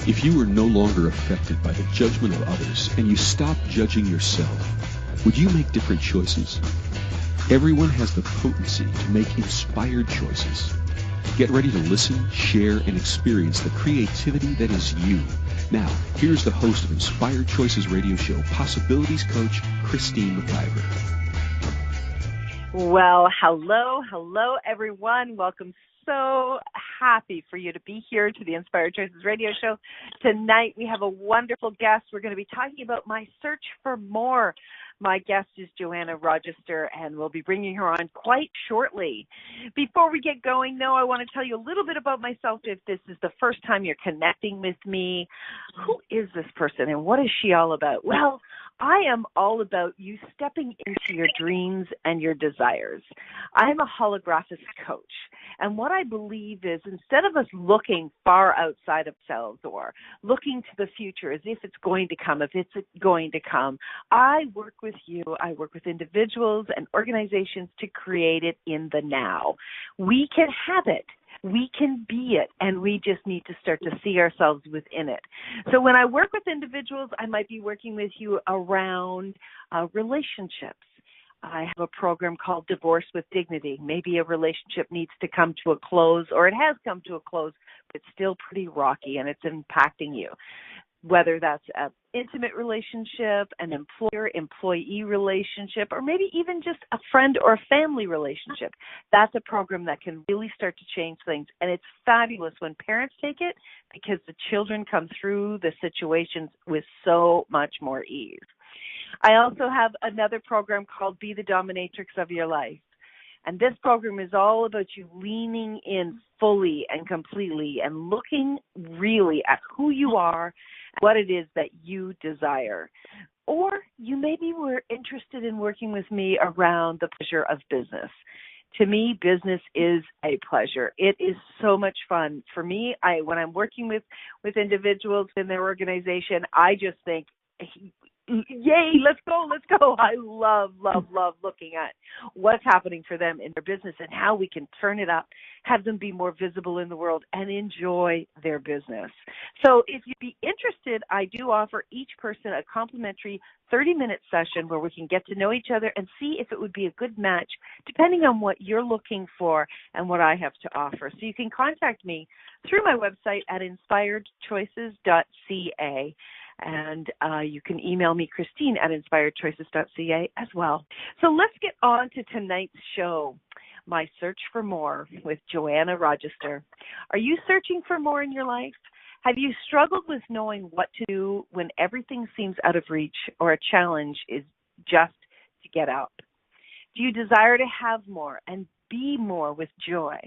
If you were no longer affected by the judgment of others and you stopped judging yourself, would you make different choices? Everyone has the potency to make inspired choices. Get ready to listen, share, and experience the creativity that is you. Now, here's the host of Inspired Choices Radio Show, Possibilities Coach, Christine McIver. Well, hello, everyone. Welcome. So happy for you to be here to the Inspired Choices Radio Show. Tonight, we have a wonderful guest. We're going to be talking about my search for more. My guest is Joanna Rogister, and we'll be bringing her on quite shortly. Before we get going, though, I want to tell you a little bit about myself if this is the first time you're connecting with me. Who is this person, and what is she all about? Well, I am all about you stepping into your dreams and your desires. I'm a holographist coach, and what I believe is instead of us looking far outside of ourselves or looking to the future as if it's going to come, I work with you. I work with individuals and organizations to create it in the now. We can have it. We can be it, and we just need to start to see ourselves within it. So when I work with individuals, I might be working with you around relationships. I have a program called Divorce with Dignity. Maybe a relationship needs to come to a close, or it has come to a close, but it's still pretty rocky and it's impacting you. Whether that's an intimate relationship, an employer-employee relationship, or maybe even just a friend or a family relationship. That's a program that can really start to change things. And it's fabulous when parents take it because the children come through the situations with so much more ease. I also have another program called Be the Dominatrix of Your Life. And this program is all about you leaning in fully and completely and looking really at who you are, what it is that you desire. Or you maybe were interested in working with me around the pleasure of business. To me, business is a pleasure. It is so much fun. For me, when I'm working with individuals in their organization, I just think, yay, let's go. I love looking at what's happening for them in their business and how we can turn it up, have them be more visible in the world and enjoy their business. So if you'd be interested, I do offer each person a complimentary 30-minute session where we can get to know each other and see if it would be a good match depending on what you're looking for and what I have to offer. So you can contact me through my website at inspiredchoices.ca. And you can email me, Christine, at inspiredchoices.ca as well. So let's get on to tonight's show, My Search for More with Joanna Rogister. Are you searching for more in your life? Have you struggled with knowing what to do when everything seems out of reach or a challenge is just to get up? Do you desire to have more and be more with joy?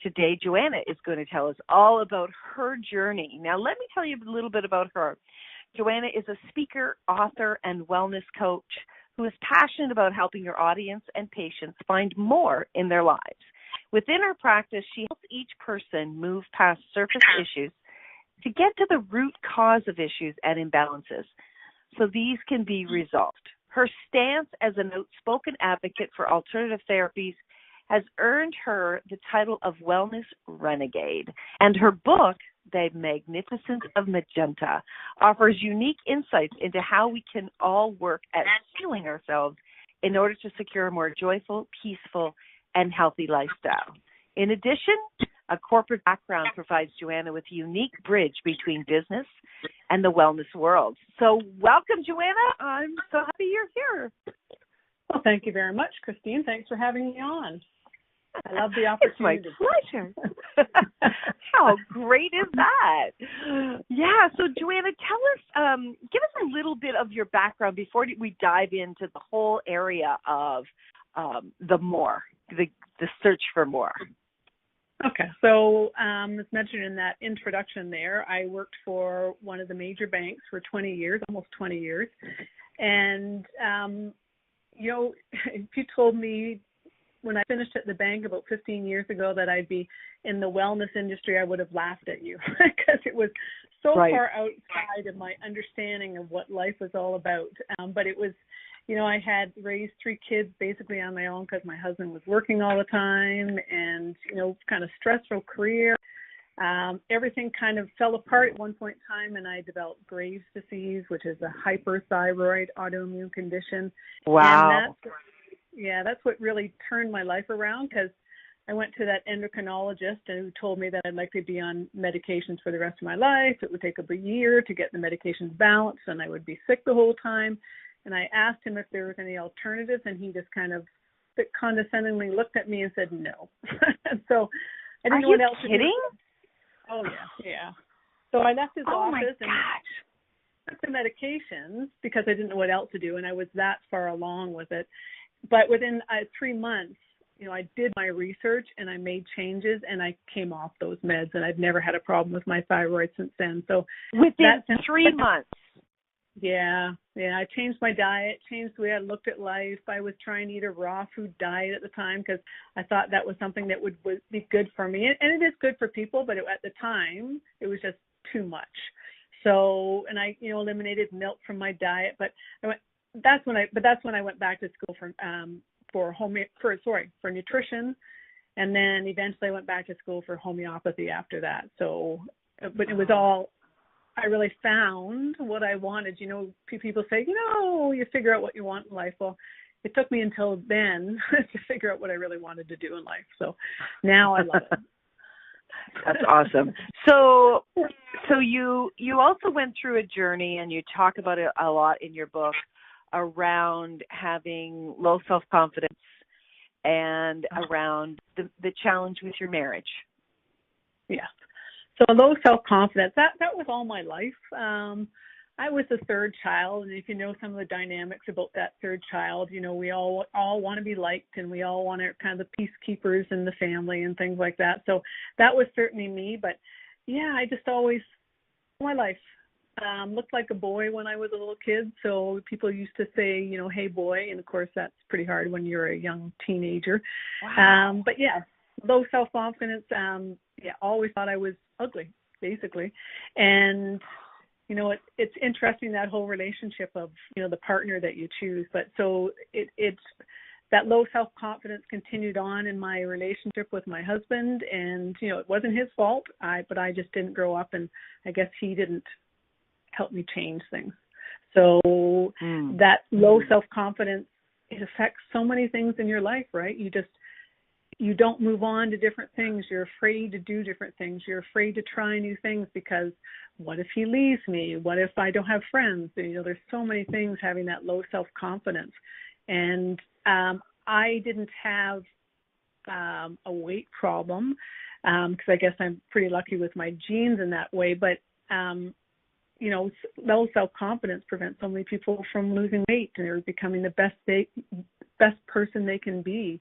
Today, Joanna is going to tell us all about her journey. Now, let me tell you a little bit about her. Joanna is a speaker, author, and wellness coach who is passionate about helping her audience and patients find more in their lives. Within her practice, she helps each person move past surface issues to get to the root cause of issues and imbalances so these can be resolved. Her stance as an outspoken advocate for alternative therapies has earned her the title of Wellness Renegade. And her book, The Magnificence of Magenta, offers unique insights into how we can all work at healing ourselves in order to secure a more joyful, peaceful, and healthy lifestyle. In addition, a corporate background provides Joanna with a unique bridge between business and the wellness world. So welcome, Joanna. I'm so happy you're here. Well, thank you very much, Christine. Thanks for having me on. I love the opportunity. It's my pleasure. How great is that? Yeah, so Joanna, tell us, give us a little bit of your background before we dive into the whole area of the search for more. Okay, so as mentioned in that introduction there, I worked for one of the major banks for 20 years, almost 20 years. And, if you told me when I finished at the bank about 15 years ago that I'd be in the wellness industry, I would have laughed at you because it was so far outside of my understanding of what life was all about. But it was, I had raised 3 kids basically on my own because my husband was working all the time and, kind of stressful career. everything kind of fell apart at one point in time, and I developed Graves' disease, which is a hyperthyroid autoimmune condition. Wow. And that's what really turned my life around, because I went to that endocrinologist who told me that I'd likely be on medications for the rest of my life. It would take up a year to get the medications balanced, and I would be sick the whole time. And I asked him if there was any alternatives, and he just kind of condescendingly looked at me and said no. So I didn't know what else to do. Are you kidding? Oh, yeah. So I left his office and took the medications because I didn't know what else to do, and I was that far along with it. But within 3 months, I did my research and I made changes and I came off those meds, and I've never had a problem with my thyroid since then. So within 3 months. Yeah. I changed my diet, changed the way I looked at life. I was trying to eat a raw food diet at the time because I thought that was something that would be good for me. And it is good for people, but at the time it was just too much. So, and I, eliminated milk from my diet. But that's when I went back to school for nutrition, and then eventually I went back to school for homeopathy after that. So, but it was all, I really found what I wanted. People say, you figure out what you want in life. Well, it took me until then to figure out what I really wanted to do in life. So now I love it. That's awesome. So you also went through a journey, and you talk about it a lot in your book, around having low self-confidence and around the challenge with your marriage. Yeah. So low self-confidence, that was all my life. I was the third child, and if you know some of the dynamics about that third child, we all want to be liked, and we all want to kind of the peacekeepers in the family and things like that. So that was certainly me. But yeah, I just always, my life, looked like a boy when I was a little kid. So people used to say, hey boy, and of course that's pretty hard when you're a young teenager. Wow. But yeah, low self-confidence. Always thought I was ugly, basically. And it's interesting, that whole relationship of the partner that you choose. But so it's that low self-confidence continued on in my relationship with my husband, and it wasn't his fault. But I just didn't grow up, and I guess he didn't help me change things. So that low self-confidence, it affects so many things in your life, right? You don't move on to different things. You're afraid to do different things. You're afraid to try new things because what if he leaves me? What if I don't have friends? There's so many things having that low self-confidence. And I didn't have a weight problem because I guess I'm pretty lucky with my genes in that way. But, low self-confidence prevents so many people from losing weight and becoming the best person they can be.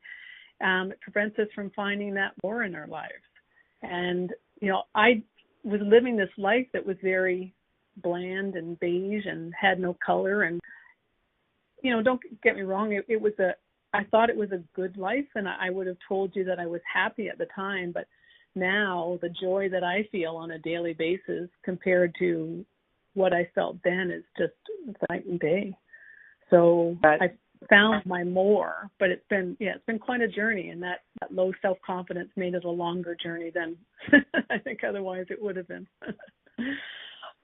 It prevents us from finding that more in our lives. And, I was living this life that was very bland and beige and had no color. And, don't get me wrong, I thought it was a good life, and I would have told you that I was happy at the time. But now the joy that I feel on a daily basis compared to what I felt then is just night and day. So I found my more, but it's been quite a journey, and that low self-confidence made it a longer journey than I think otherwise it would have been.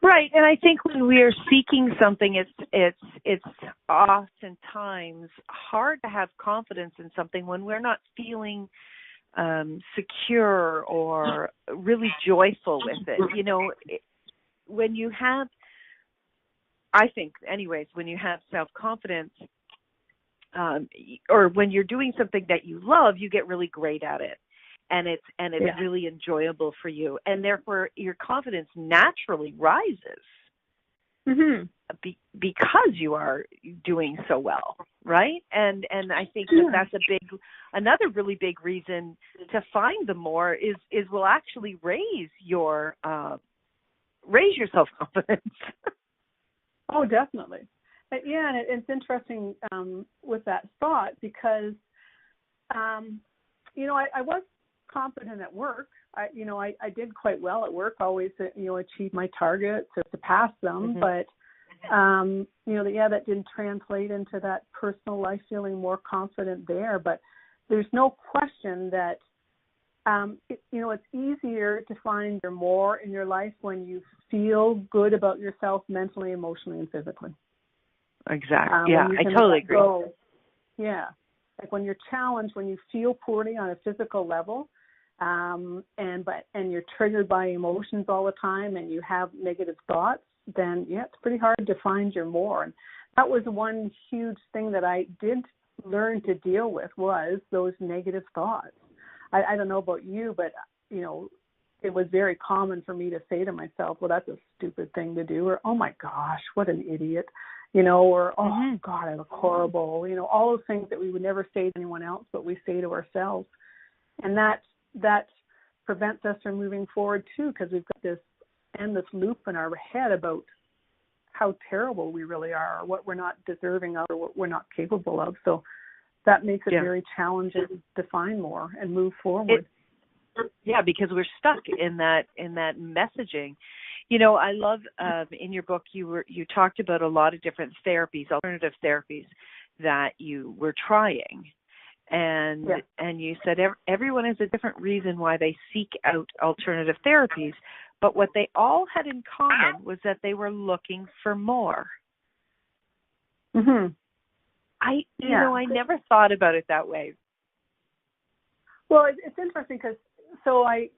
Right, and I think when we are seeking something, it's oftentimes hard to have confidence in something when we're not feeling secure or really joyful with it. When you have, I think, anyways, when you have self-confidence, or when you're doing something that you love, you get really great at it, and it's really enjoyable for you, and therefore your confidence naturally rises because you are doing so well, right? And I think that's another really big reason to find the more is will actually raise your self-confidence. Oh, definitely. Yeah, and it's interesting with that thought because, I was confident at work. I did quite well at work, always, achieve my targets or surpass them. But, that didn't translate into that personal life, feeling more confident there. But there's no question that it's easier to find your more in your life when you feel good about yourself mentally, emotionally, and physically. Exactly. I totally agree. Yeah. Like when you're challenged, when you feel poorly on a physical level, and you're triggered by emotions all the time and you have negative thoughts, then it's pretty hard to find your more. And that was one huge thing that I did learn to deal with, was those negative thoughts. I don't know about you, but it was very common for me to say to myself, well, that's a stupid thing to do, or, oh my gosh, what an idiot, or, oh God, I look horrible, all those things that we would never say to anyone else, but we say to ourselves. And that prevents us from moving forward too, because we've got this endless loop in our head about how terrible we really are, or what we're not deserving of, or what we're not capable of. So that makes it very challenging to find more and move forward. Because we're stuck in that messaging. I love in your book you talked about a lot of different therapies, alternative therapies that you were trying. And you said everyone has a different reason why they seek out alternative therapies, but what they all had in common was that they were looking for more. Mhm. I never thought about it that way. Well, it's interesting because I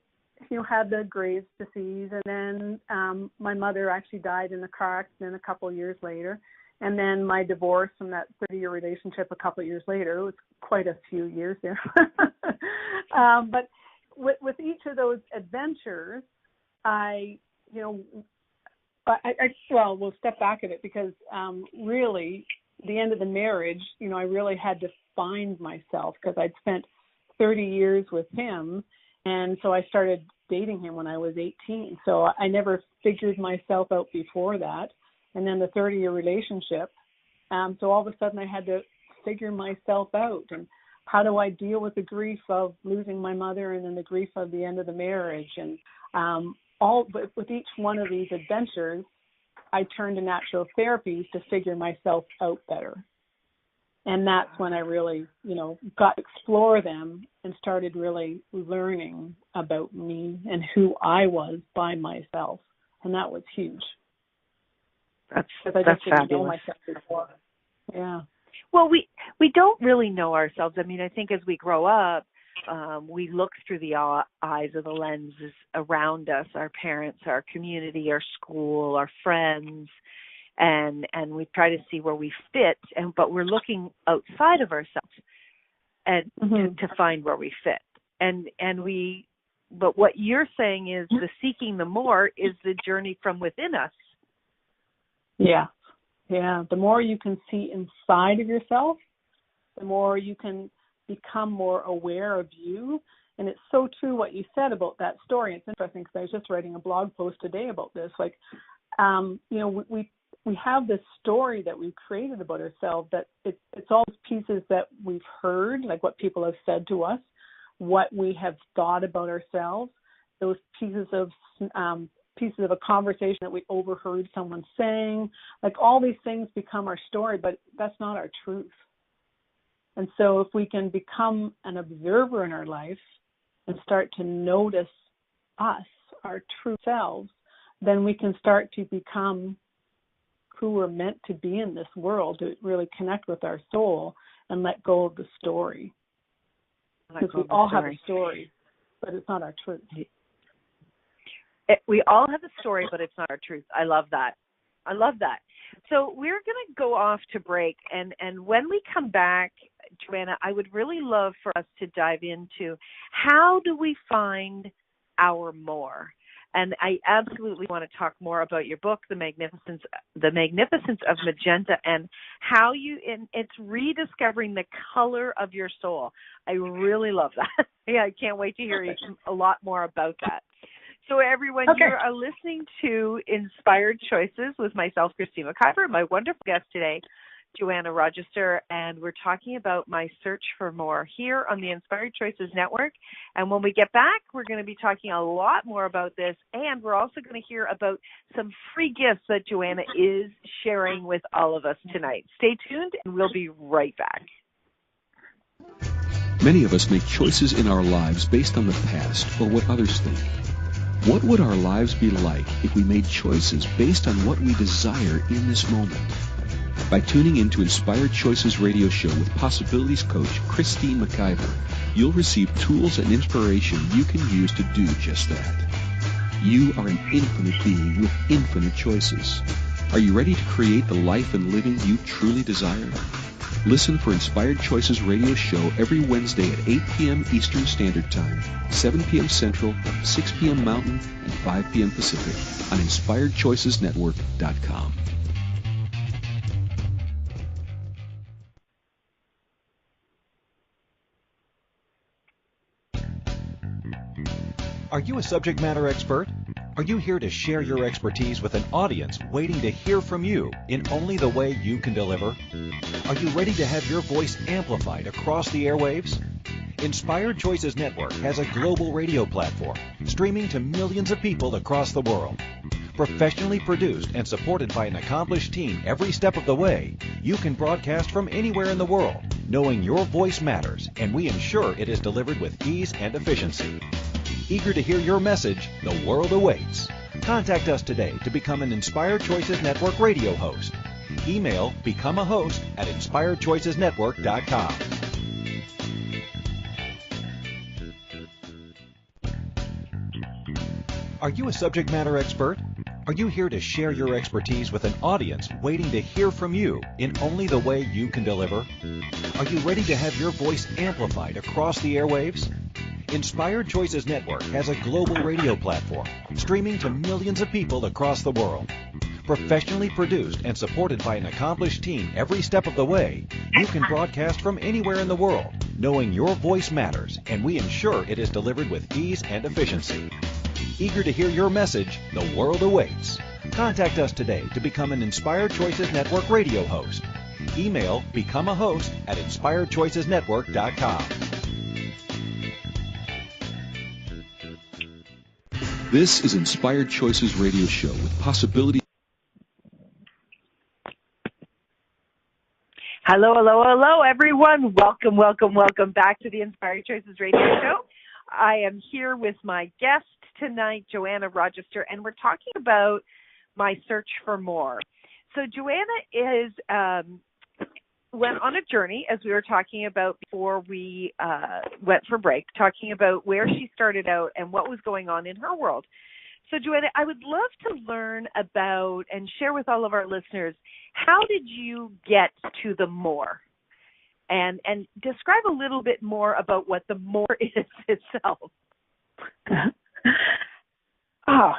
had the Graves' disease, and then my mother actually died in a car accident a couple of years later, and then my divorce from that 30-year relationship a couple of years later. It was quite a few years there. But with each of those adventures, we'll step back a bit, because really, the end of the marriage, I really had to find myself, because I'd spent 30 years with him, and so I started dating him when I was 18. So I never figured myself out before that. And then the 30-year relationship. So all of a sudden I had to figure myself out. And how do I deal with the grief of losing my mother, and then the grief of the end of the marriage? And with each one of these adventures, I turned to natural therapies to figure myself out better. And that's when I really, got to explore them and started really learning about me and who I was by myself. And that was huge. That's didn't fabulous. know myself before. Yeah. Well, we don't really know ourselves. I mean, I think as we grow up, we look through the eyes of the lenses around us, our parents, our community, our school, our friends, and we try to see where we fit, but we're looking outside of ourselves and to find where we fit. But what you're saying is the seeking the more is the journey from within us. Yeah. Yeah. The more you can see inside of yourself, the more you can become more aware of you. And it's so true what you said about that story. It's interesting because I was just writing a blog post today about this. Like, we have this story that we've created about ourselves, that it's all pieces that we've heard, like what people have said to us, what we have thought about ourselves, those pieces of a conversation that we overheard someone saying. Like, all these things become our story, but that's not our truth. And so if we can become an observer in our life and start to notice us, our true selves, then we can start to become who we're meant to be in this world, to really connect with our soul and let go of the story. Because we all have a story, but it's not our truth. We all have a story, but it's not our truth. I love that. So we're going to go off to break, and when we come back, Joanna, I would really love for us to dive into how do we find our more. And I absolutely want to talk more about your book, The Magnificence of Magenta, and how it's rediscovering the color of your soul. I really love that. Yeah, I can't wait to hear a lot more about that. So everyone, you are listening to Inspired Choices with myself, Christine McIver, my wonderful guest today, Joanna Rogister, and we're talking about my search for more here on the Inspired Choices Network. And when we get back, we're going to be talking a lot more about this, and we're also going to hear about some free gifts that Joanna is sharing with all of us tonight. Stay tuned, and we'll be right back. Many of us make choices in our lives based on the past or what others think. What would our lives be like if we made choices based on what we desire in this moment? By tuning into Inspired Choices radio show with Possibilities coach Christine McIver, you'll receive tools and inspiration you can use to do just that. You are an infinite being with infinite choices. Are you ready to create the life and living you truly desire? Listen for Inspired Choices radio show every Wednesday at 8 p.m. Eastern Standard Time, 7 p.m. Central, 6 p.m. Mountain, and 5 p.m. Pacific on InspiredChoicesNetwork.com. Are you a subject matter expert? Are you here to share your expertise with an audience waiting to hear from you in only the way you can deliver? Are you ready to have your voice amplified across the airwaves? Inspired Choices Network has a global radio platform streaming to millions of people across the world. Professionally produced and supported by an accomplished team every step of the way, you can broadcast from anywhere in the world, knowing your voice matters, and we ensure it is delivered with ease and efficiency. Eager to hear your message? The world awaits. Contact us today to become an Inspired Choices Network radio host. Email becomeahost@inspiredchoicesnetwork.com. Are you a subject matter expert? Are you here to share your expertise with an audience waiting to hear from you in only the way you can deliver? Are you ready to have your voice amplified across the airwaves? Inspired Choices Network has a global radio platform streaming to millions of people across the world. Professionally produced and supported by an accomplished team every step of the way, you can broadcast from anywhere in the world, knowing your voice matters, and we ensure it is delivered with ease and efficiency. Eager to hear your message? The world awaits. Contact us today to become an Inspired Choices Network radio host. Email becomeahost@inspiredchoicesnetwork.com. This is Inspired Choices radio show with Possibility. Hello, hello, hello, everyone. Welcome, welcome, welcome back to the Inspired Choices radio show. I am here with my guest tonight, Joanna Rogister, and we're talking about my search for more. So Joanna is went on a journey, as we were talking about before we went for break, talking about where she started out and what was going on in her world. So Joanna, I would love to learn about and share with all of our listeners, how did you get to the more? And describe a little bit more about what the more is itself.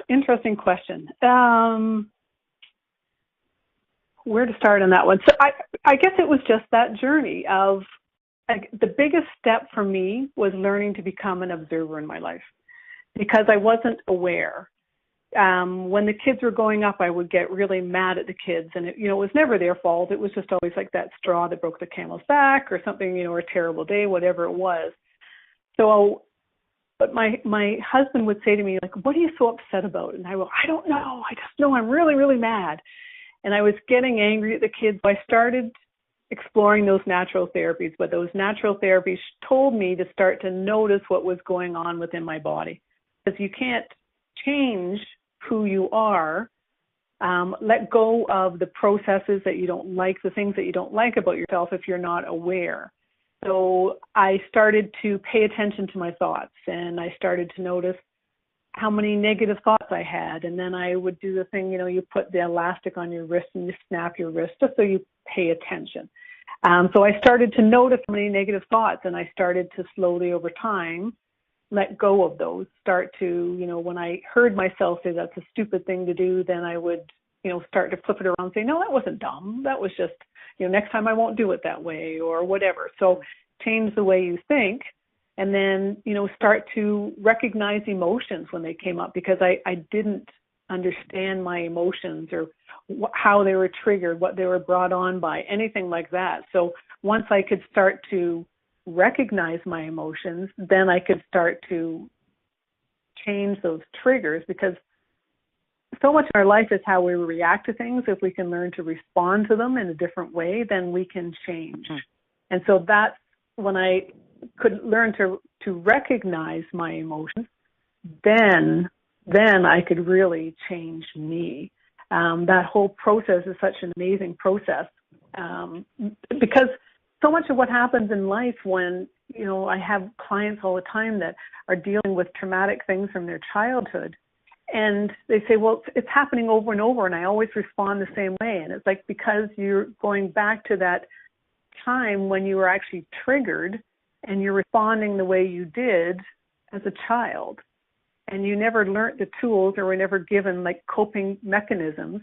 Interesting question. Where to start on that one? So I guess it was just that journey of, the biggest step for me was learning to become an observer in my life, because I wasn't aware. When the kids were growing up, I would get really mad at the kids, and it was never their fault. It was just always like that straw that broke the camel's back or something, or a terrible day, whatever it was. So, but my husband would say to me, like, what are you so upset about? And I go, I don't know. I just know I'm really, really mad. And I was getting angry at the kids. So I started exploring those natural therapies, but those natural therapies told me to start to notice what was going on within my body. Because you can't change who you are, let go of the processes that you don't like, the things that you don't like about yourself if you're not aware. So I started to pay attention to my thoughts, and I started to notice how many negative thoughts I had. And then I would do the thing, you put the elastic on your wrist and you snap your wrist just so you pay attention. So I started to notice how many negative thoughts, and I started to slowly over time let go of those, start to, when I heard myself say that's a stupid thing to do, then I would, start to flip it around and say, no, that wasn't dumb. That was just, next time I won't do it that way or whatever. So change the way you think, and then, start to recognize emotions when they came up, because I didn't understand my emotions or how they were triggered, what they were brought on by, anything like that. So once I could start to recognize my emotions, then I could start to change those triggers, because so much in our life is how we react to things. If we can learn to respond to them in a different way, then we can change. And so that's when I could learn to recognize my emotions, then I could really change me. That whole process is such an amazing process, because so much of what happens in life when, I have clients all the time that are dealing with traumatic things from their childhood, and they say, well, it's happening over and over, and I always respond the same way. And it's like, because you're going back to that time when you were actually triggered and you're responding the way you did as a child. And you never learned the tools, or were never given like coping mechanisms.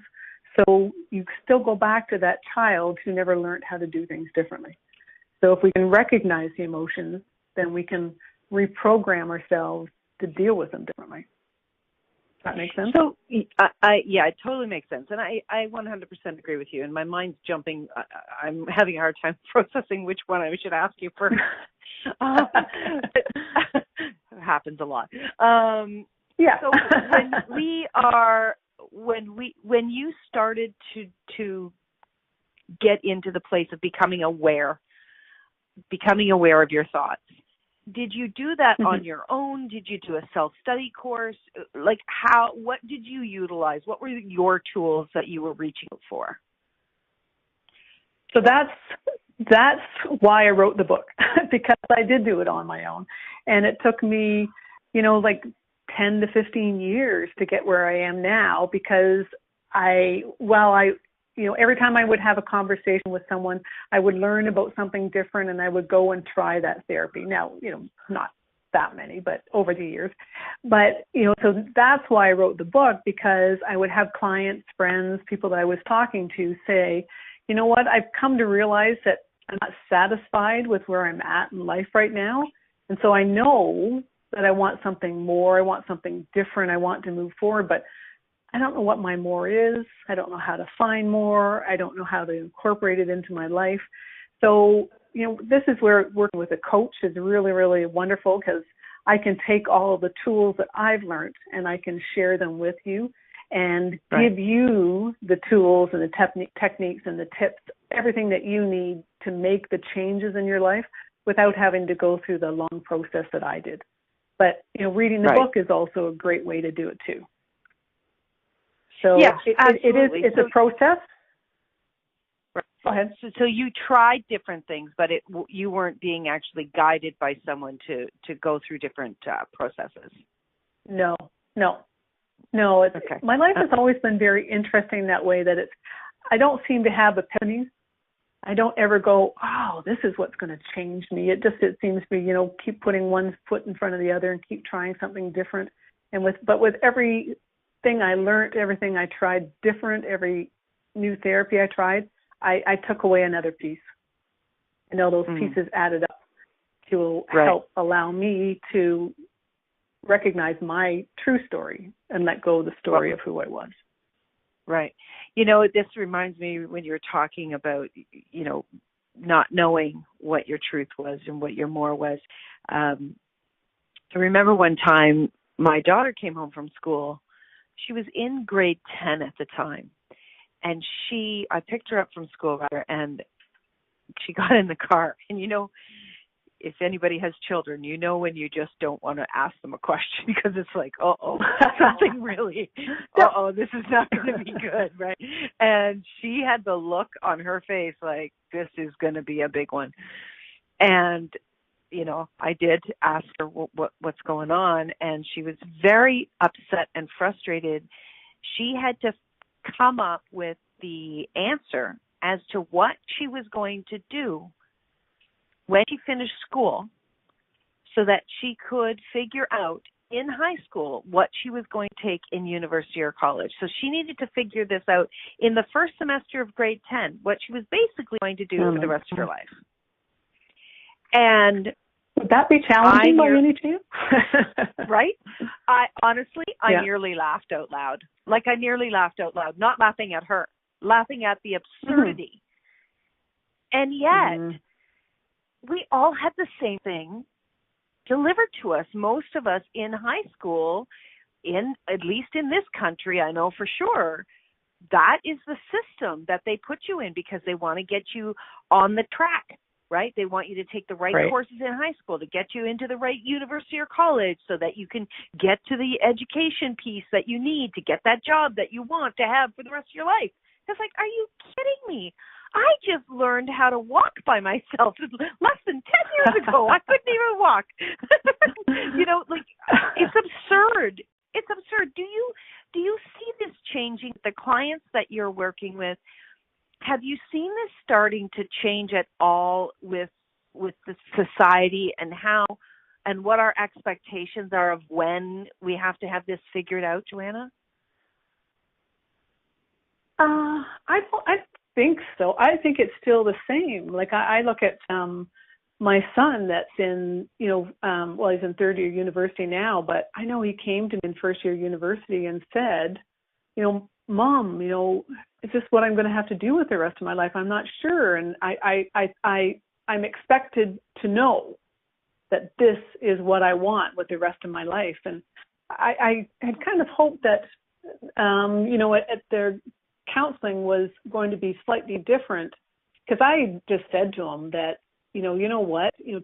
So you still go back to that child who never learned how to do things differently. So if we can recognize the emotions, then we can reprogram ourselves to deal with them differently. Does that make sense? So, yeah, it totally makes sense. And I 100% agree with you. And my mind's jumping. I'm having a hard time processing which one I should ask you first. It happens a lot. Yeah. So when you started to get into the place of becoming aware of your thoughts, did you do that on your own? Did you do a self-study course? Like what did you utilize? What were your tools that you were reaching for? So that's why I wrote the book, because I did do it on my own. And it took me, like 10 to 15 years to get where I am now, because every time I would have a conversation with someone, I would learn about something different, and I would go and try that therapy. Now, not that many, but over the years. But, so that's why I wrote the book, because I would have clients, friends, people that I was talking to say, you know what, I've come to realize that I'm not satisfied with where I'm at in life right now. And so I know that I want something more. I want something different. I want to move forward, but I don't know what my more is. I don't know how to find more. I don't know how to incorporate it into my life. So, this is where working with a coach is really, really wonderful, because I can take all of the tools that I've learned and I can share them with you and give you the tools and the techniques and the tips, everything that you need to make the changes in your life without having to go through the long process that I did. But, reading the book is also a great way to do it too. So yes, it's a process. Right. Go ahead. So you tried different things, but you weren't being actually guided by someone to go through different processes. No. My life has always been very interesting that way, that I don't seem to have epiphanies. I don't ever go, oh, this is what's going to change me. It seems to be, keep putting one foot in front of the other and keep trying something different. But with everything I learned, everything I tried different, every new therapy I tried, I took away another piece. And all those pieces added up to help allow me to recognize my true story and let go of the story of who I was. Right. This reminds me when you're talking about, not knowing what your truth was and what your more was. I remember one time my daughter came home from school. She was in grade 10 at the time. And I picked her up from school, and she got in the car. And, if anybody has children, when you just don't want to ask them a question because it's like, something really, this is not going to be good, right? And she had the look on her face like, this is going to be a big one. And, I did ask her what's going on, and she was very upset and frustrated. She had to come up with the answer as to what she was going to do when she finished school, so that she could figure out in high school what she was going to take in university or college. So she needed to figure this out in the first semester of grade 10, what she was basically going to do for the rest of her life. And would that be challenging by any chance? Right? I nearly laughed out loud. Like I nearly laughed out loud, not laughing at her, laughing at the absurdity. And yet, we all had the same thing delivered to us. Most of us in high school, at least in this country, I know for sure, that is the system that they put you in because they want to get you on the track right? They want you to take the right Right. courses in high school to get you into the right university or college so that you can get to the education piece that you need to get that job that you want to have for the rest of your life. It's like, are you kidding me? I just learned how to walk by myself less than 10 years ago. I couldn't even walk. Like, it's absurd. It's absurd. Do you see this changing? The clients that you're working with, have you seen this starting to change at all with the society and how and what our expectations are of when we have to have this figured out, Joanna? I think so. I think it's still the same. Like I look at my son that's in, he's in third year university now, but I know he came to me in first year university and said, Mom, is this what I'm going to have to do with the rest of my life? I'm not sure. And I'm expected to know that this is what I want with the rest of my life. And I had kind of hoped that, at their counseling was going to be slightly different, because I just said to him that,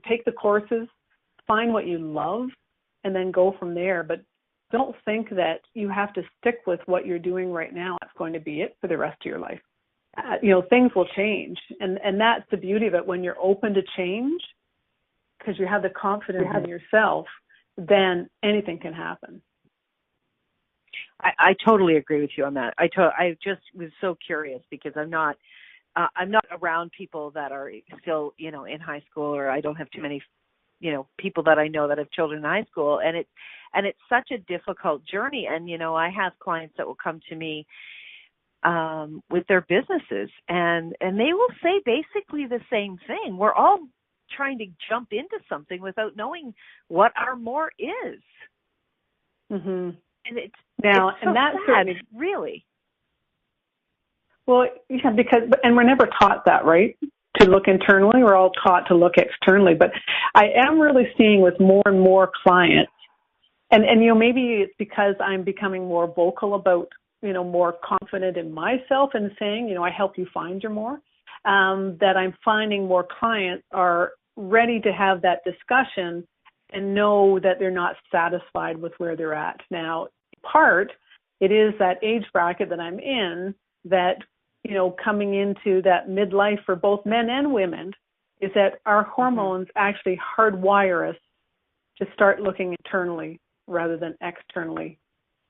take the courses, find what you love, and then go from there. But don't think that you have to stick with what you're doing right now. That's going to be it for the rest of your life. Things will change. And that's the beauty of it. When you're open to change, because you have the confidence in yourself, then anything can happen. I totally agree with you on that. I just was so curious because I'm not around people that are still, in high school, or I don't have too many, people that I know that have children in high school, and it's such a difficult journey. And, I have clients that will come to me with their businesses, and they will say basically the same thing. We're all trying to jump into something without knowing what our more is. Mm-hmm. And it's and that's sad, really. Well, yeah, and we're never taught that, right? To look internally. We're all taught to look externally. But I am really seeing with more and more clients, and maybe it's because I'm becoming more vocal about, more confident in myself and saying, I help you find your more, that I'm finding more clients are ready to have that discussion and know that they're not satisfied with where they're at. Now, part, it is that age bracket that I'm in that, coming into that midlife for both men and women, is that our hormones actually hardwire us to start looking internally rather than externally,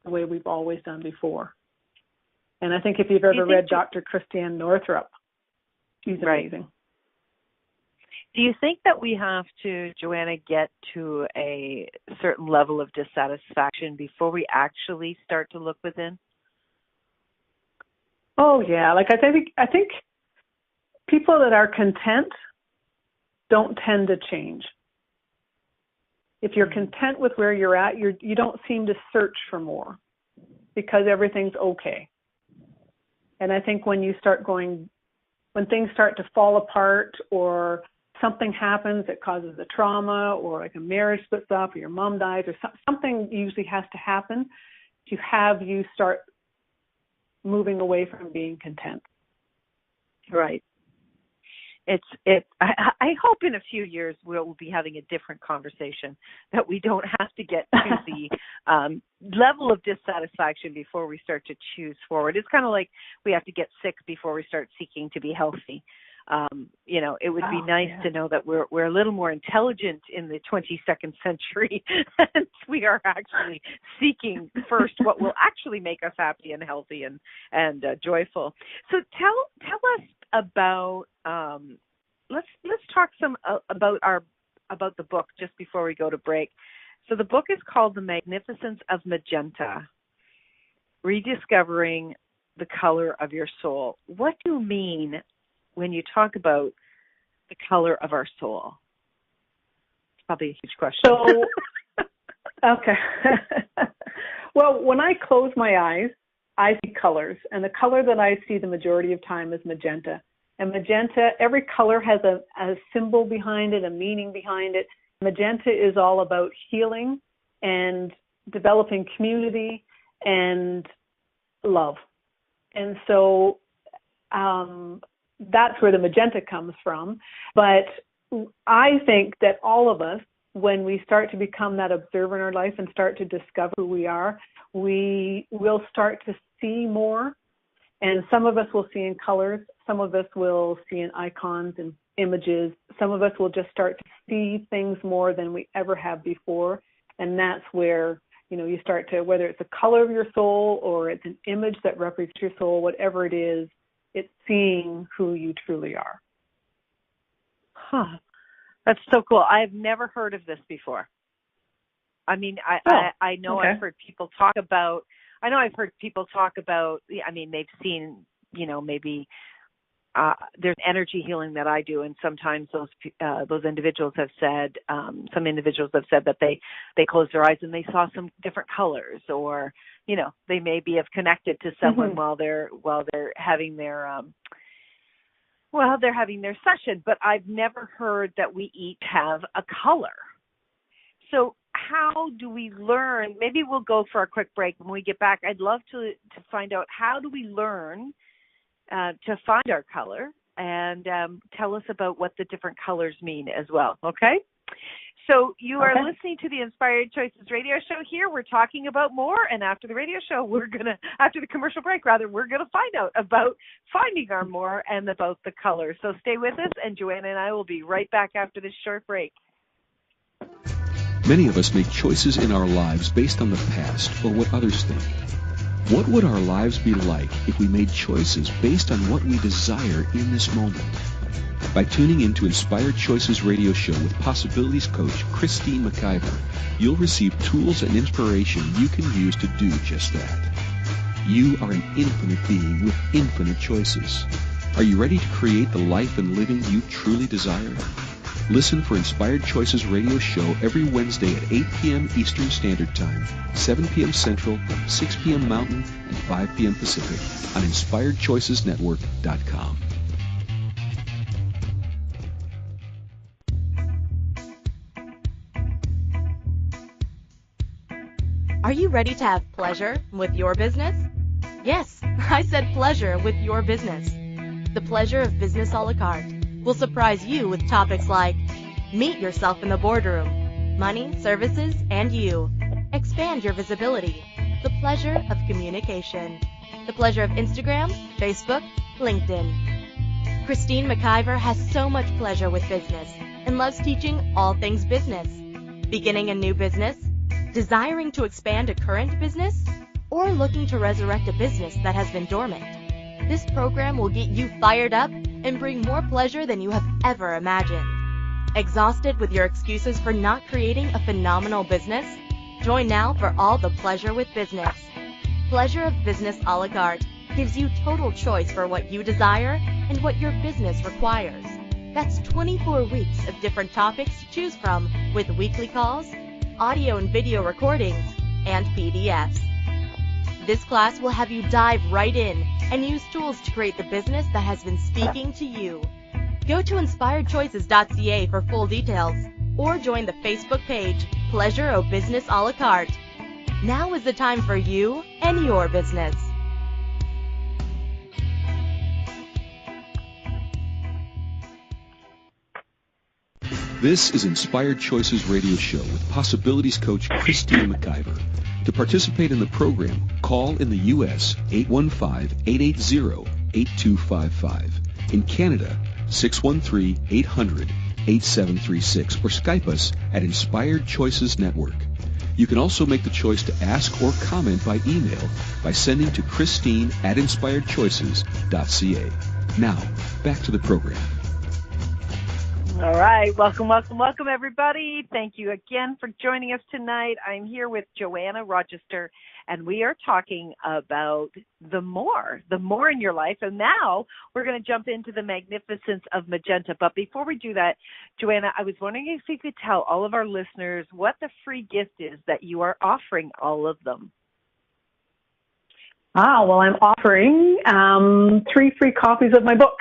the way we've always done before. And I think if you've ever read Dr. Christine Northrup, she's amazing. Do you think that we have to, Joanna, get to a certain level of dissatisfaction before we actually start to look within? Oh yeah, I think people that are content don't tend to change. If you're content with where you're at, you don't seem to search for more because everything's okay. And I think when things start to fall apart or something happens that causes a trauma, or like a marriage splits up, or your mom dies, or something usually has to happen to have you start moving away from being content. Right. I hope in a few years we'll be having a different conversation, that we don't have to get to the level of dissatisfaction before we start to choose forward. It's kind of like we have to get sick before we start seeking to be healthy. It would be nice to know that we're a little more intelligent in the 22nd century, and we are actually seeking first what will actually make us happy and healthy and joyful. So tell us about let's talk some about the book just before we go to break. So the book is called The Magnificence of Magenta: Rediscovering the Color of Your Soul. What do you mean when you talk about the color of our soul? It's probably a huge question. So, okay. Well, when I close my eyes, I see colors, and the color that I see the majority of time is magenta. And magenta, every color has a symbol behind it, a meaning behind it. Magenta is all about healing and developing community and love. And so that's where the magenta comes from. But I think that all of us, when we start to become that observer in our life and start to discover who we are, we will start to see more. And some of us will see in colors. Some of us will see in icons and images. Some of us will just start to see things more than we ever have before. And that's where, you start to, whether it's the color of your soul or it's an image that represents your soul, whatever it is, it's seeing who you truly are. Huh. That's so cool. I've never heard of this before. I mean, I know okay. I've heard people talk about, they've seen, maybe there's energy healing that I do, and sometimes those individuals have said, some individuals have said that they closed their eyes and they saw some different colors, or they maybe have connected to someone while they're having their they're having their session. But I've never heard that we each have a color. So how do we learn? Maybe we'll go for a quick break. When we get back, I'd love to find out, how do we learn to find our color, and tell us about what the different colors mean as well, okay? So you are listening to the Inspired Choices radio show here. We're talking about more, and after the radio show, after the commercial break, we're going to find out about finding our more and about the colors. So stay with us, and Joanna and I will be right back after this short break. Many of us make choices in our lives based on the past or what others think. What would our lives be like if we made choices based on what we desire in this moment? By tuning into Inspired Choices radio show with Possibilities Coach Christine McIver, you'll receive tools and inspiration you can use to do just that. You are an infinite being with infinite choices. Are you ready to create the life and living you truly desire? Listen for Inspired Choices radio show every Wednesday at 8 p.m. Eastern Standard Time, 7 p.m. Central, 6 p.m. Mountain, and 5 p.m. Pacific on InspiredChoicesNetwork.com. Are you ready to have pleasure with your business? Yes, I said pleasure with your business. The Pleasure of Business a la carte will surprise you with topics like meet yourself in the boardroom, money, services, and you. Expand your visibility. The pleasure of communication. The pleasure of Instagram, Facebook, LinkedIn. Christine McIver has so much pleasure with business and loves teaching all things business. Beginning a new business? Desiring to expand a current business? Or looking to resurrect a business that has been dormant? This program will get you fired up and bring more pleasure than you have ever imagined. Exhausted with your excuses for not creating a phenomenal business? Join now for all the pleasure with business. Pleasure of Business a la carte gives you total choice for what you desire and what your business requires. That's 24 weeks of different topics to choose from, with weekly calls, audio and video recordings, and PDFs. This class will have you dive right in and use tools to create the business that has been speaking to you. Go to inspiredchoices.ca for full details, or join the Facebook page, Pleasure of Business a la carte. Now is the time for you and your business. This is Inspired Choices Radio Show with Possibilities Coach Christine McIver. To participate in the program, call in the U.S. 815-880-8255. In Canada, 613-800-8736, or Skype us at Inspired Choices Network. You can also make the choice to ask or comment by email by sending to Christine@InspiredChoices.ca. Now, back to the program. All right. Welcome, everybody. Thank you again for joining us tonight. I'm here with Joanna Rogister, and we are talking about the more in your life. And now we're going to jump into the Magnificence of Magenta. But before we do that, Joanna, I was wondering if you could tell all of our listeners what the free gift is that you are offering all of them. Well, I'm offering 3 free copies of my book.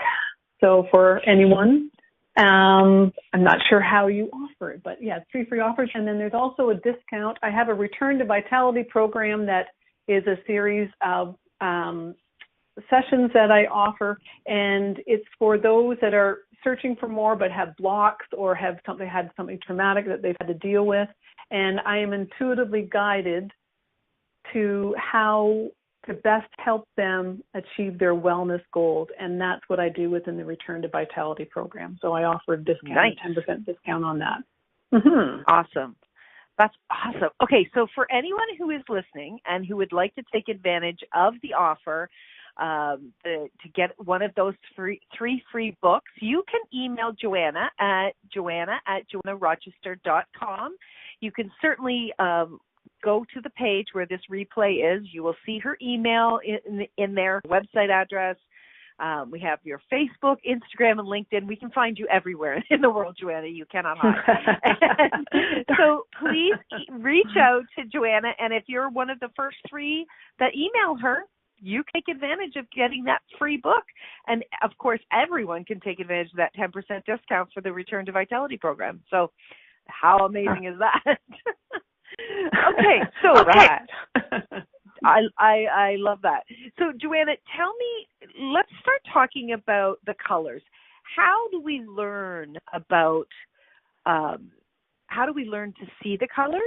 So for anyone, I'm not sure how you offer it, but yeah, 3 free offers. And then there's also a discount. I have a Return to Vitality program that is a series of sessions that I offer, and it's for those that are searching for more but have blocks or have had something traumatic that they've had to deal with. And I am intuitively guided to how to best help them achieve their wellness goals, and that's what I do within the Return to Vitality program. So I offer a discount, nice. 10% discount on that. Awesome. That's awesome. Okay, so for anyone who is listening and who would like to take advantage of the offer to get one of those three free books, you can email Joanna at joanna@joannarogister.com. You can certainly go to the page where this replay is. You will see her email in their website address. We have your Facebook, Instagram, and LinkedIn. We can find you everywhere in the world, Joanna. You cannot hide. So please reach out to Joanna, and if you're one of the first 3 that email her, you take advantage of getting that free book. And, of course, everyone can take advantage of that 10% discount for the Return to Vitality program. So how amazing is that? Okay, so I love that. So, Joanna, tell me, let's start talking about the colors. How do we learn about, how do we learn to see the colors?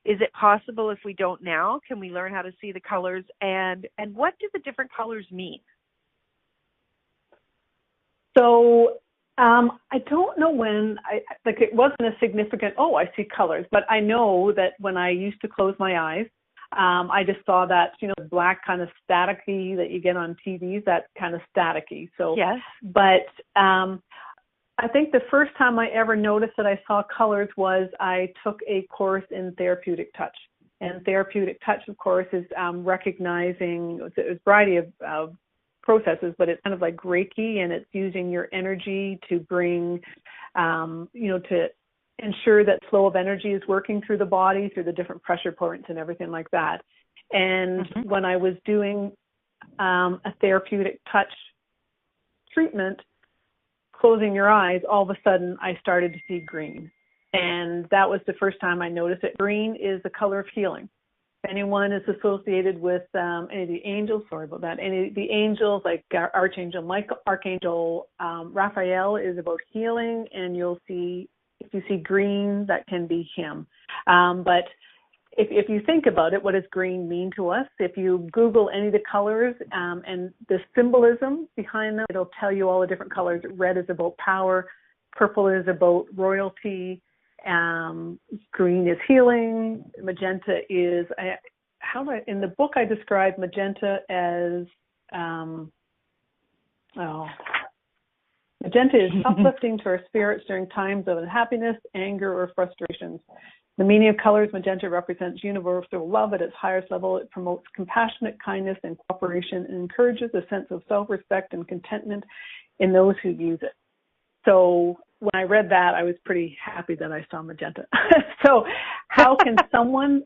Is it possible if we don't now? Can we learn how to see the colors? And what do the different colors mean? So I don't know when, it wasn't a significant, I see colors, but I know that when I used to close my eyes, I just saw that, black kind of staticky that you get on TVs, that kind of staticky. So, yes. But I think the first time I ever noticed that I saw colors was I took a course in therapeutic touch. And therapeutic touch, of course, is recognizing a variety of processes, but it's kind of like Reiki, and it's using your energy to bring, to ensure that flow of energy is working through the body, through the different pressure points and everything like that. And when I was doing a therapeutic touch treatment, closing your eyes, all of a sudden I started to see green. And that was the first time I noticed it. Green is the color of healing. If anyone is associated with any of the angels, any of the angels like Archangel Michael, Archangel Raphael is about healing, and you'll see, if you see green, that can be him. But if you think about it, what does green mean to us? If you Google any of the colors and the symbolism behind them, it'll tell you all the different colors. Red is about power. Purple is about royalty. Green is healing. Magenta is, in the book I described magenta as, magenta is uplifting to our spirits during times of unhappiness, anger, or frustrations. The meaning of colors, magenta represents universal love at its highest level. It promotes compassionate kindness and cooperation and encourages a sense of self-respect and contentment in those who use it. So when I read that, I was pretty happy that I saw magenta. So how can someone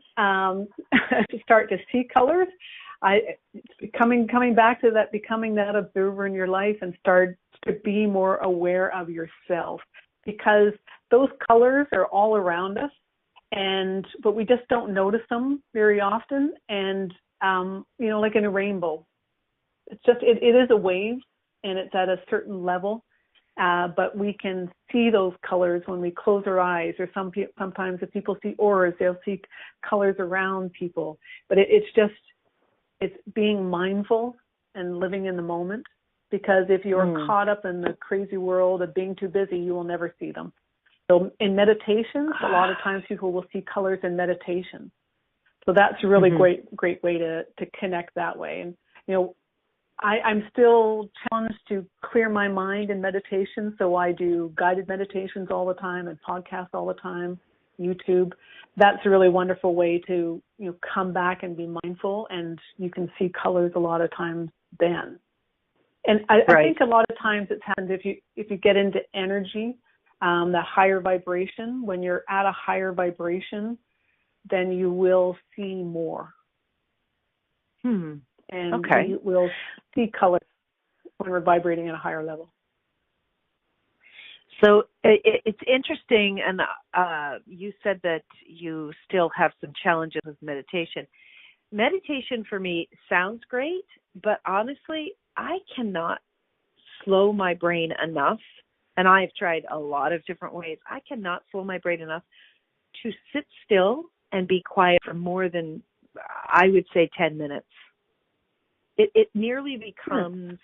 start to see colors? Coming back to that, becoming that observer in your life and start to be more aware of yourself, because those colors are all around us, but we just don't notice them very often. And like in a rainbow, it's just it is a wave, and it's at a certain level. But we can see those colors when we close our eyes, or sometimes if people see auras, they'll see colors around people. But it's being mindful and living in the moment, because if you're caught up in the crazy world of being too busy, you will never see them. So in meditations, a lot of times people will see colors in meditation. So that's a really great way to connect that way. And, I'm still challenged to clear my mind in meditation, so I do guided meditations all the time and podcasts all the time, YouTube. That's a really wonderful way to come back and be mindful, and you can see colors a lot of times then. And I think a lot of times it's happened if you get into energy, the higher vibration. When you're at a higher vibration, then you will see more. And we will see colors when we're vibrating at a higher level. So it's interesting, and you said that you still have some challenges with meditation. Meditation for me sounds great, But honestly, I cannot slow my brain enough, and I've tried a lot of different ways. I cannot slow my brain enough to sit still and be quiet for more than, I would say, 10 minutes. It nearly becomes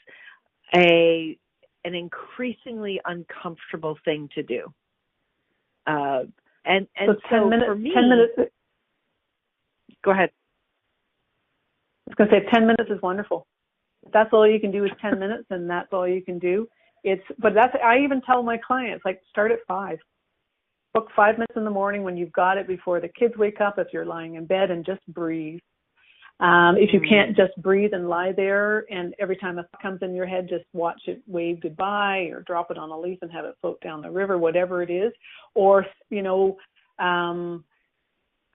an increasingly uncomfortable thing to do. And so 10 minutes, for me, 10 minutes. Go ahead. I was going to say 10 minutes is wonderful. If that's all you can do is 10 minutes, and that's all you can do. I even tell my clients, like, start at 5. Book 5 minutes in the morning when you've got it before the kids wake up, if you're lying in bed, and just breathe. If you can't, just breathe and lie there, and every time a thought comes in your head, just watch it wave goodbye, or drop it on a leaf and have it float down the river, whatever it is. Or,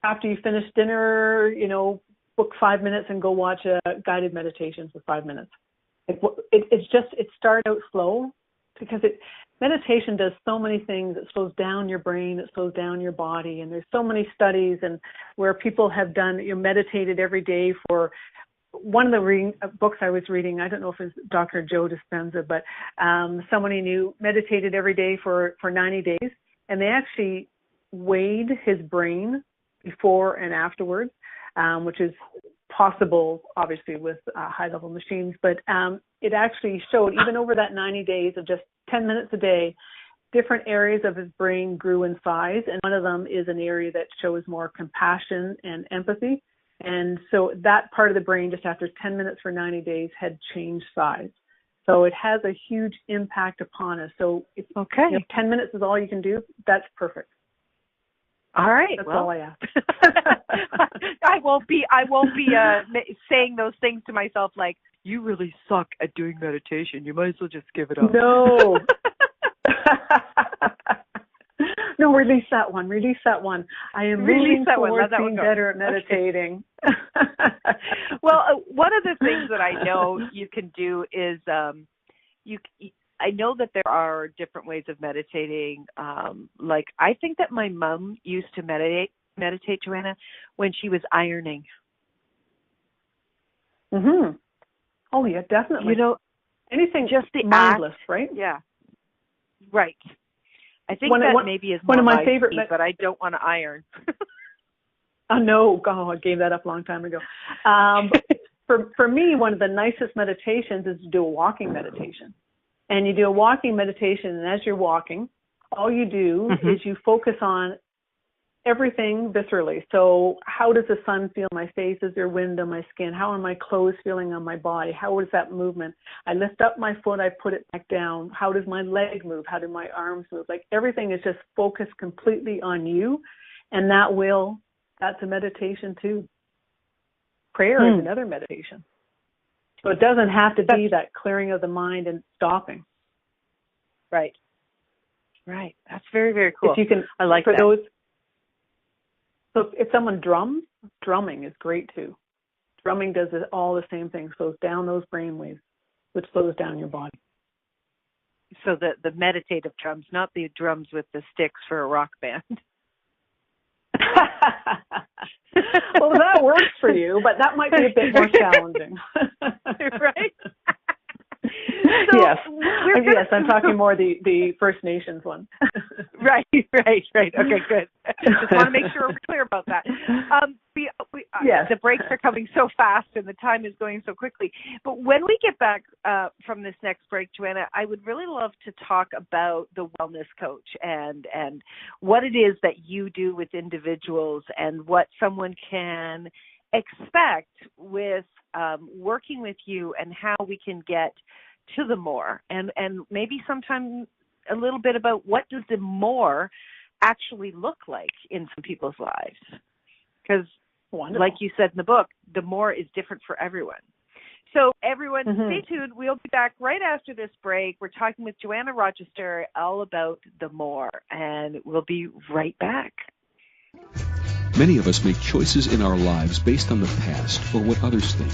after you finish dinner, book 5 minutes and go watch a guided meditation for 5 minutes. It starts out slow, because meditation does so many things. It slows down your brain, it slows down your body, and there's so many studies and where people have done, meditated every day for. One of the books I was reading, I don't know if it's Dr. Joe Dispenza, but someone he knew meditated every day for 90 days, and they actually weighed his brain before and afterwards, which is possible, obviously, with high-level machines. But it actually showed, even over that 90 days of just 10 minutes a day, different areas of his brain grew in size. And one of them is an area that shows more compassion and empathy. And so that part of the brain, just after 10 minutes for 90 days, had changed size. So it has a huge impact upon us. So if 10 minutes is all you can do, that's perfect. All right. That's all I ask. I won't be saying those things to myself like, you really suck at doing meditation. You might as well just give it up. No. No, release that one. I am moving towards being better at meditating. Well, one of the things that I know you can do is I know that there are different ways of meditating. Like, I think that my mom used to meditate, Joanna, when she was ironing. Mhm. Oh yeah, definitely. Anything just the mindless, act, right? Yeah. Right. I think that maybe is one of my my favorite, but I don't want to iron. Oh no, I gave that up a long time ago. For me, one of the nicest meditations is to do a walking meditation. And you do a walking meditation, and as you're walking, all you do is you focus on everything viscerally. So how does the sun feel on my face? Is there wind on my skin? How are my clothes feeling on my body? How is that movement? I lift up my foot, I put it back down. How does my leg move? How do my arms move? Like, everything is just focused completely on you, and that's a meditation too. Prayer is another meditation. So it doesn't have to be that clearing of the mind and stopping. Right. Right. That's very, very cool. If you can, I like for that. those. So if someone drums, drumming is great too. Drumming does all the same thing, slows down those brain waves, which slows down your body. So the meditative drums, not the drums with the sticks for a rock band. Well, that works for you, but that might be a bit more challenging. Right? Yes, I'm talking more the First Nations one. Right. Okay, good. Just want to make sure we're clear about that. Yes. The breaks are coming so fast and the time is going so quickly. But when we get back from this next break, Joanna, I would really love to talk about the wellness coach and what it is that you do with individuals and what someone can expect with working with you, and how we can get to the more, and maybe sometime a little bit about what does the more actually look like in some people's lives. Because like you said in the book, the more is different for everyone. So everyone, stay tuned. We'll be back right after this break. We're talking with Joanna Rogister all about the more, and we'll be right back. Many of us make choices in our lives based on the past or what others think.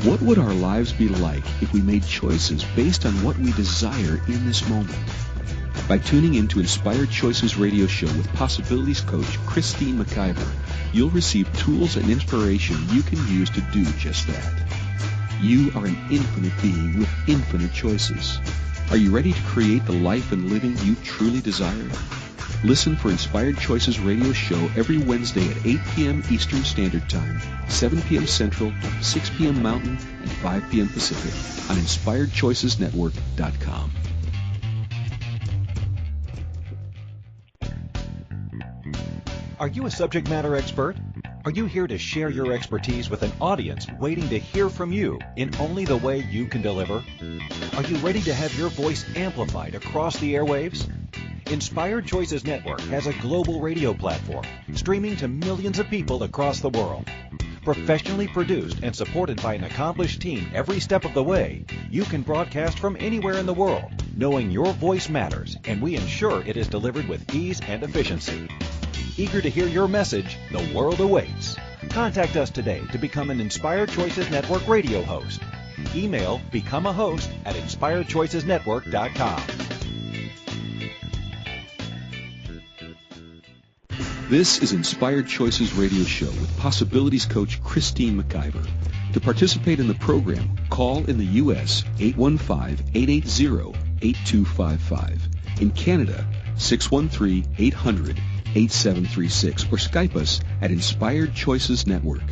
What would our lives be like if we made choices based on what we desire in this moment? By tuning in to Inspired Choices radio show with Possibilities coach Christine McIver, you'll receive tools and inspiration you can use to do just that. You are an infinite being with infinite choices. Are you ready to create the life and living you truly desire? Listen for Inspired Choices radio show every Wednesday at 8 p.m. Eastern Standard Time, 7 p.m. Central, 6 p.m. Mountain, and 5 p.m. Pacific on InspiredChoicesNetwork.com. Are you a subject matter expert? Are you here to share your expertise with an audience waiting to hear from you in only the way you can deliver? Are you ready to have your voice amplified across the airwaves? Inspired Choices Network has a global radio platform streaming to millions of people across the world. Professionally produced and supported by an accomplished team every step of the way, you can broadcast from anywhere in the world, knowing your voice matters, and we ensure it is delivered with ease and efficiency. Eager to hear your message, the world awaits. Contact us today to become an Inspired Choices Network radio host. Email becomeahost@inspiredchoicesnetwork.com. This is Inspired Choices Radio Show with Possibilities Coach Christine McIver. To participate in the program, call in the U.S. 815-880-8255. In Canada, 613-800-8736, or Skype us at Inspired Choices Network.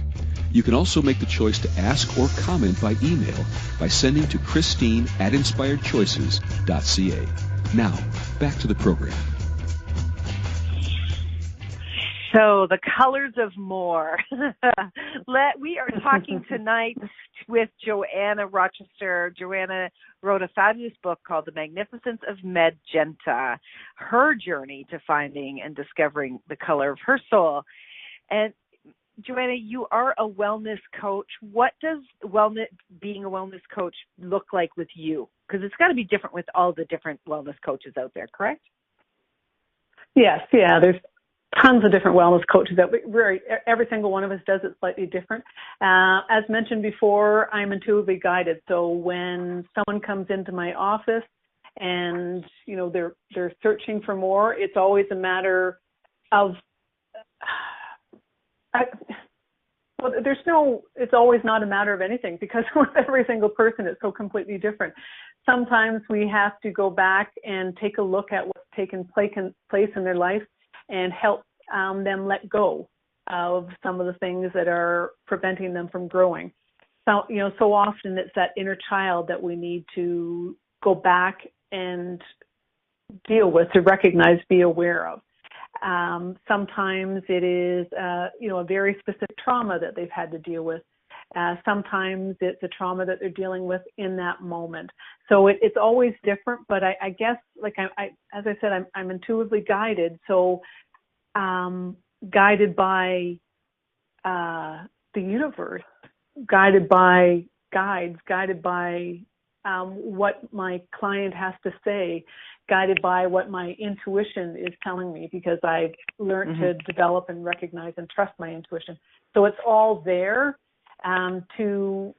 You can also make the choice to ask or comment by email by sending to Christine@InspiredChoices.ca. Now, back to the program. So, the colors of more. We are talking tonight with Joanna Rogister. Joanna wrote a fabulous book called The Magnificence of Magenta, her journey to finding and discovering the color of her soul. And Joanna, you are a wellness coach. What does being a wellness coach look like with you? Because it's got to be different with all the different wellness coaches out there, correct? Yes, yeah. There's tons of different wellness coaches that every single one of us does it slightly different. As mentioned before, I'm intuitively guided. So when someone comes into my office and they're searching for more, it's always a matter of it's always not a matter of anything, because with every single person it's so completely different. Sometimes we have to go back and take a look at what's taken place in their life and help them let go of some of the things that are preventing them from growing. So, so often it's that inner child that we need to go back and deal with, to recognize, be aware of. Sometimes it is, a very specific trauma that they've had to deal with. Sometimes it's a trauma that they're dealing with in that moment. So it's always different, but I guess, like as I said, I'm intuitively guided. So guided by the universe, guided by guides, guided by what my client has to say, guided by what my intuition is telling me, because I've learned to develop and recognize and trust my intuition. So it's all there to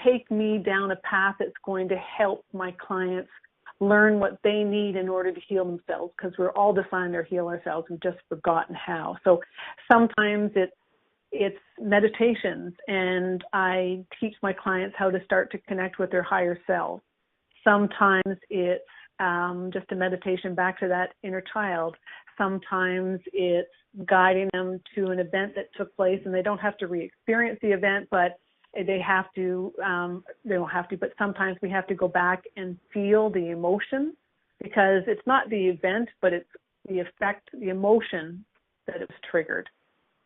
take me down a path that's going to help my clients learn what they need in order to heal themselves, because we're all designed to heal ourselves. We've just forgotten how. So sometimes it's meditations, and I teach my clients how to start to connect with their higher self. Sometimes it's just a meditation back to that inner child. Sometimes it's guiding them to an event that took place, and they don't have to re-experience the event, but they don't have to, but sometimes we have to go back and feel the emotion, because it's not the event, but it's the effect, the emotion that it was triggered.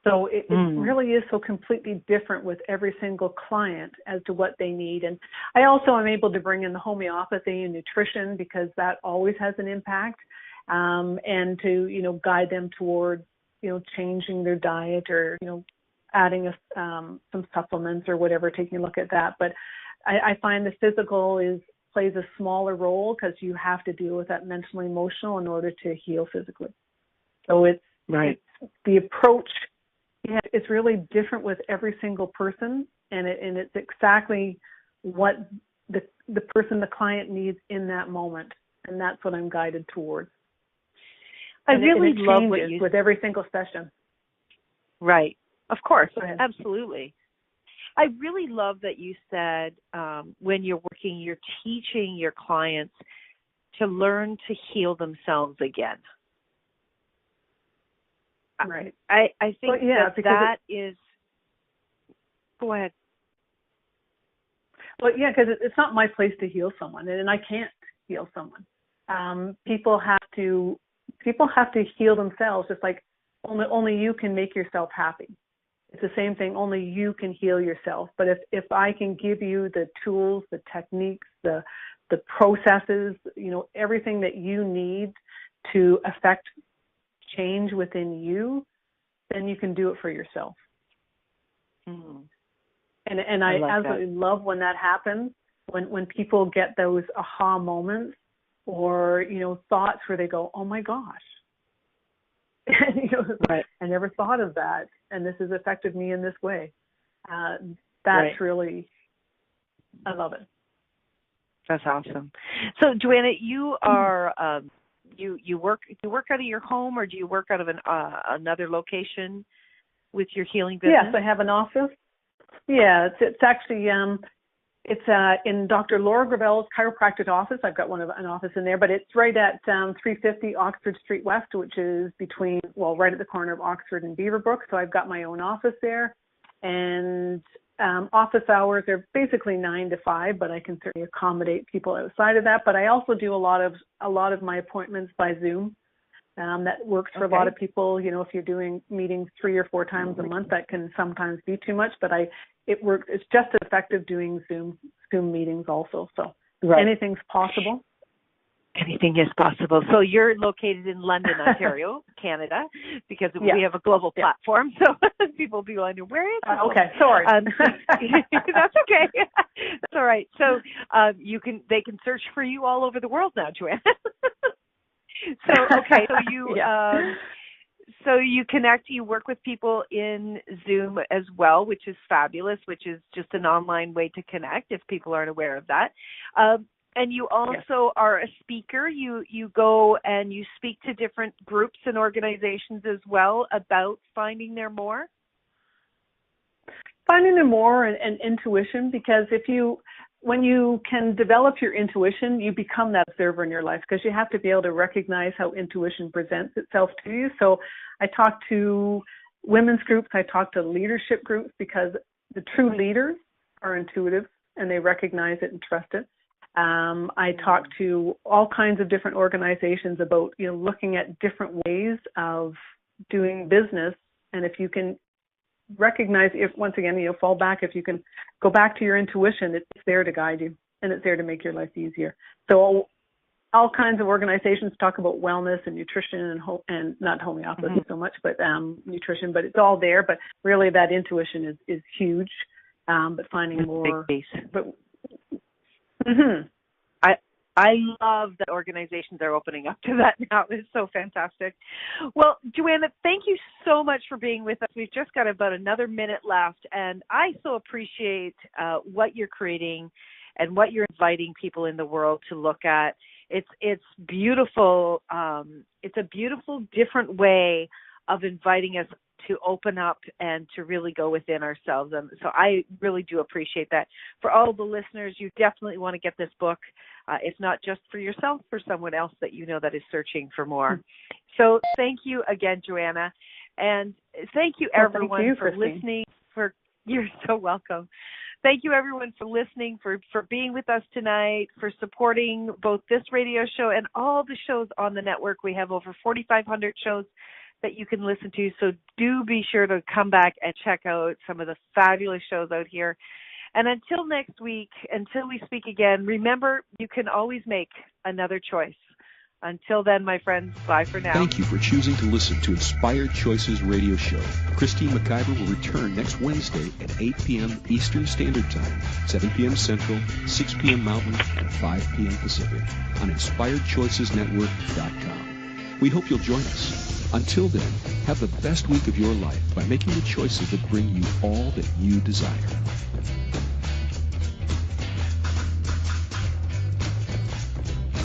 So it really is so completely different with every single client as to what they need. And I also am able to bring in the homeopathy and nutrition, because that always has an impact, and to, guide them towards, changing their diet, or, adding some supplements or whatever, taking a look at that. But I find the physical plays a smaller role, because you have to deal with that mental, emotional in order to heal physically. So it's the approach. Yeah, it's really different with every single person, and it's exactly what the person, the client, needs in that moment, and that's what I'm guided towards. I really love what you with every single session. Right. Of course, absolutely. I really love that you said when you're working, you're teaching your clients to learn to heal themselves again. Right. I think that is. Go ahead. Well, yeah, because it's not my place to heal someone, and I can't heal someone. People have to heal themselves, just like only you can make yourself happy. It's the same thing. Only you can heal yourself. But if I can give you the tools, the techniques, the processes, everything that you need to affect change within you, then you can do it for yourself. Mm-hmm. And I absolutely love when that happens, when people get those aha moments or, thoughts where they go, oh my gosh, right. I never thought of that, and this has affected me in this way. That's really, I love it. That's awesome. So, Joanna, you are you work out of your home, or do you work out of another location with your healing business? Yes, I have an office. Yeah, it's actually it's in Dr. Laura Gravel's chiropractic office. I've got an office in there, but it's right at 350 Oxford Street West, which is right at the corner of Oxford and Beaverbrook. So I've got my own office there, and office hours are basically 9 to 5, but I can certainly accommodate people outside of that. But I also do a lot of my appointments by Zoom. That works for a lot of people. If you're doing meetings 3 or 4 times a month, that can sometimes be too much, but it works. It's just as effective doing Zoom meetings also. So anything's possible. Anything is possible. So you're located in London, Ontario, Canada, because we have a global platform. So people will be wondering, where is it? Okay, sorry. That's okay. That's all right. So they can search for you all over the world now, Joanna. So you connect, you work with people in Zoom as well, which is fabulous, which is just an online way to connect if people aren't aware of that. And you also are a speaker. You go and you speak to different groups and organizations as well about finding their more? Finding their more and intuition, because when you can develop your intuition, you become that observer in your life, because you have to be able to recognize how intuition presents itself to you. So I talk to women's groups, I talk to leadership groups, because the true leaders are intuitive and they recognize it and trust it. I talk to all kinds of different organizations about, looking at different ways of doing business. And if you can recognize, once again, fall back, if you can go back to your intuition, it's there to guide you and it's there to make your life easier. So all kinds of organizations talk about wellness and nutrition and not homeopathy so much, but nutrition, but it's all there. But really that intuition is huge, but finding more. Big piece. But, I love that organizations are opening up to that now. It's so fantastic. Well, Joanna, thank you so much for being with us. We've just got about another minute left, and I so appreciate what you're creating and what you're inviting people in the world to look at. It's beautiful. It's a beautiful, different way of inviting us to open up and to really go within ourselves. And so I really do appreciate that. For all the listeners, you definitely want to get this book, if not just for yourself, for someone else that you know that is searching for more. So thank you again, Joanna. And thank you, everyone, for listening. You're so welcome. Thank you, everyone, for listening, for being with us tonight, for supporting both this radio show and all the shows on the network. We have over 4,500 shows that you can listen to, so do be sure to come back and check out some of the fabulous shows out here. And until next week, until we speak again, remember, you can always make another choice. Until then, my friends, bye for now. Thank you for choosing to listen to Inspired Choices Radio Show. Christine McIver will return next Wednesday at 8 p.m. Eastern Standard Time, 7 p.m. Central, 6 p.m. Mountain, and 5 p.m. Pacific on InspiredChoicesNetwork.com. We hope you'll join us. Until then, have the best week of your life by making the choices that bring you all that you desire.